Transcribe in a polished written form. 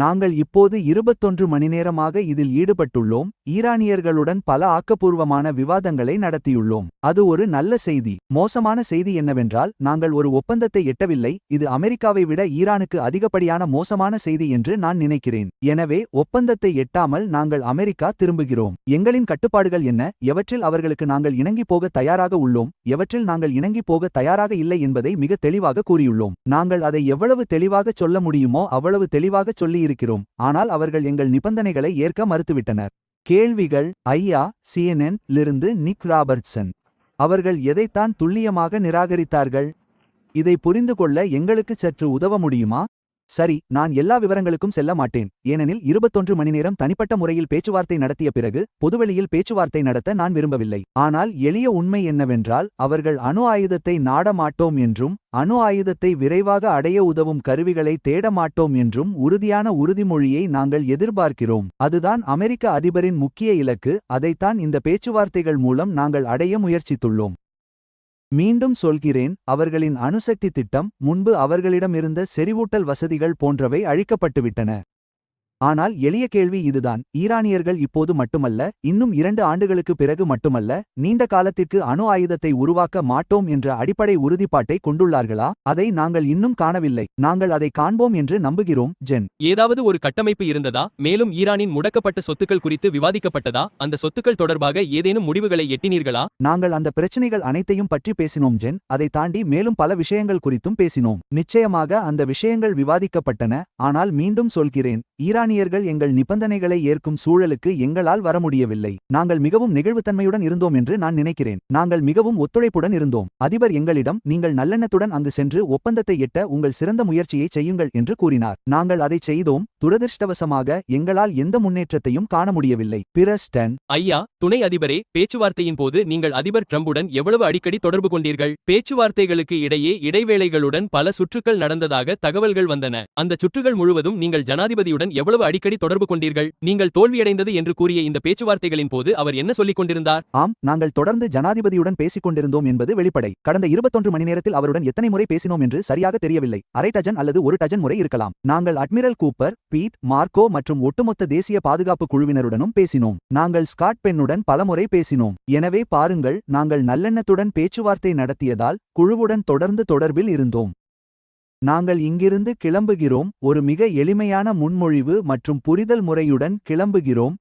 நாங்கள் இப்போது 21 மணி நேரமாக இதில் ஈடுபட்டுள்ளோம். ஈரானியர்களுடன் பல ஆக்கப்பூர்வமான விவாதங்களை நடத்தியுள்ளோம். அது ஒரு நல்ல செய்தி. மோசமான செய்தி என்னவென்றால் நாங்கள் ஒரு ஒப்பந்தத்தை எட்டவில்லை. இது அமெரிக்காவை விட ஈரானுக்கு அதிகப்படியான மோசமான செய்தி என்று நான் நினைக்கிறேன். எனவே ஒப்பந்தத்தை எட்டாமல் நாங்கள் அமெரிக்கா திரும்புகிறோம். எங்களின் கட்டுப்பாடுகள் என்ன, எவற்றில் அவர்களுக்கு நாங்கள் இணங்கி போக தயாராக உள்ளோம், எவற்றில் நாங்கள் இணங்கி போக தயாராக இல்லை என்பதை மிக தெளிவாக கூறியுள்ளோம். நாங்கள் அதை எவ்வளவு தெளிவாகச் சொல்ல முடியுமோ அவ்வளவு தெளிவாகச் சொல்லியிருக்கிறோம். ஆனால் அவர்கள் எங்கள் நிபந்தனைகளை ஏற்க மறுத்துவிட்டனர். கேள்விகள். ஐயா, CNN லிருந்து நிக் ராபர்ட்சன். அவர்கள் எதைத்தான் துல்லியமாக நிராகரித்தார்கள்? இதை புரிந்து கொள்ள எங்களுக்கு சற்று உதவ முடியுமா? சரி, நான் எல்லா விவரங்களுக்கும் செல்ல மாட்டேன், ஏனெனில் 21 மணி நேரம் தனிப்பட்ட முறையில் பேச்சுவார்த்தை நடத்திய பிறகு பொதுவெளியில் பேச்சுவார்த்தை நடத்த நான் விரும்பவில்லை. ஆனால் எளிய உண்மை என்னவென்றால் அவர்கள் அணு ஆயுதத்தை நாட மாட்டோம் என்றும் அணு ஆயுதத்தை விரைவாக அடைய உதவும் கருவிகளை தேட மாட்டோம் என்றும் உறுதியான உறுதிமொழியை நாங்கள் எதிர்பார்க்கிறோம். அதுதான் அமெரிக்க அதிபரின் முக்கிய இலக்கு. அதைத்தான் இந்த பேச்சுவார்த்தைகள் மூலம் நாங்கள் அடைய முயற்சித்துள்ளோம். மீண்டும் சொல்கிறேன், அவர்களின் அணுசக்தி திட்டம், முன்பு அவர்களிடமிருந்த செறிவூட்டல் வசதிகள் போன்றவை அழிக்கப்பட்டுவிட்டன. ஆனால் எளிய கேள்வி இதுதான், ஈரானியர்கள் இப்போது மட்டுமல்ல, இன்னும் 2 ஆண்டுகளுக்கு பிறகு மட்டுமல்ல, நீண்ட காலத்திற்கு அணு ஆயுதத்தை உருவாக்க மாட்டோம் என்ற அடிப்படை உறுதிப்பாட்டை கொண்டுள்ளார்களா? அதை நாங்கள் இன்னும் காணவில்லை. நாங்கள் அதை காண்போம் என்று நம்புகிறோம். ஜென். ஏதாவது ஒரு கட்டமைப்பு இருந்ததா? மேலும் ஈரானின் முடக்கப்பட்ட சொத்துக்கள் குறித்து விவாதிக்கப்பட்டதா? அந்த சொத்துக்கள் தொடர்பாக ஏதேனும் முடிவுகளை எட்டினீர்களா? நாங்கள் அந்த பிரச்சனைகள் அனைத்தையும் பற்றி பேசினோம் ஜென். அதை தாண்டி மேலும் பல விஷயங்கள் குறித்தும் பேசினோம். நிச்சயமாக அந்த விஷயங்கள் விவாதிக்கப்பட்டன. ஆனால் மீண்டும் சொல்கிறேன், ஈரானியர்கள் எங்கள் நிபந்தனைகளை ஏற்கும் சூழலுக்கு எங்களால் வர முடியவில்லை. நாங்கள் மிகவும் நெகிழ்வுத்தன்மையுடன் இருந்தோம் என்று நான் நினைக்கிறேன். நாங்கள் மிகவும் ஒத்துழைப்புடன் இருந்தோம். அதிபர் எங்களிடம், நீங்கள் நல்லெண்ணத்துடன் அங்கு சென்று ஒப்பந்தத்தை எட்ட உங்கள் சிறந்த முயற்சியை செய்யுங்கள் என்று கூறினார். நாங்கள் அதை செய்தோம். துரதிர்ஷ்டவசமாக எங்களால் எந்த முன்னேற்றத்தையும் காண முடியவில்லை. பிரஸ்டன். ஐயா, துணை அதிபரே, பேச்சுவார்த்தையின் போது நீங்கள் அதிபர் ட்ரம்புடன் எவ்வளவு அடிக்கடி தொடர்பு கொண்டீர்கள்? பேச்சுவார்த்தைகளுக்கு இடையே இடைவேளைகளுடன் பல சுற்றுக்கள் நடந்ததாக தகவல்கள் வந்தன. அந்த சுற்றுகள் முழுவதும் நீங்கள் ஜனாதிபதியுடன் எவ்வளவு அடிக்கடி தொடர்பு கொண்டீர்கள்? நீங்கள் தோல்வியடைந்தது என்று கூறிய இந்த பேச்சுவார்த்தைகளின் போது அவர் என்ன சொல்லிக் கொண்டிருந்தார்? ஆம், நாங்கள் தொடர்ந்து ஜனாதிபதியுடன் பேசிக் கொண்டிருந்தோம் என்பது வெளிப்படை. கடந்த 21 மணி நேரத்தில் அவருடன் எத்தனை முறை பேசினோம் என்று சரியாக தெரியவில்லை. அரை டஜன் அல்லது 1 டஜன் முறை இருக்கலாம். நாங்கள் அட்மிரல் கூப்பர், பீட், மார்க்கோ மற்றும் ஒட்டுமொத்த தேசிய பாதுகாப்பு குழுவினருடனும் பேசினோம். நாங்கள் ஸ்காட் பென்னுடன் பலமுறை பேசினோம். எனவே பாருங்கள், நாங்கள் நல்லெண்ணத்துடன் பேச்சுவார்த்தை நடத்தியதால் குழுவுடன் தொடர்ந்து தொடர்பில் இருந்தோம். நாங்கள் இங்கிருந்து கிளம்புகிறோம், ஒரு மிக எளிமையான முன்மொழிவு மற்றும் புரிதல் முறையுடன் கிளம்புகிறோம்.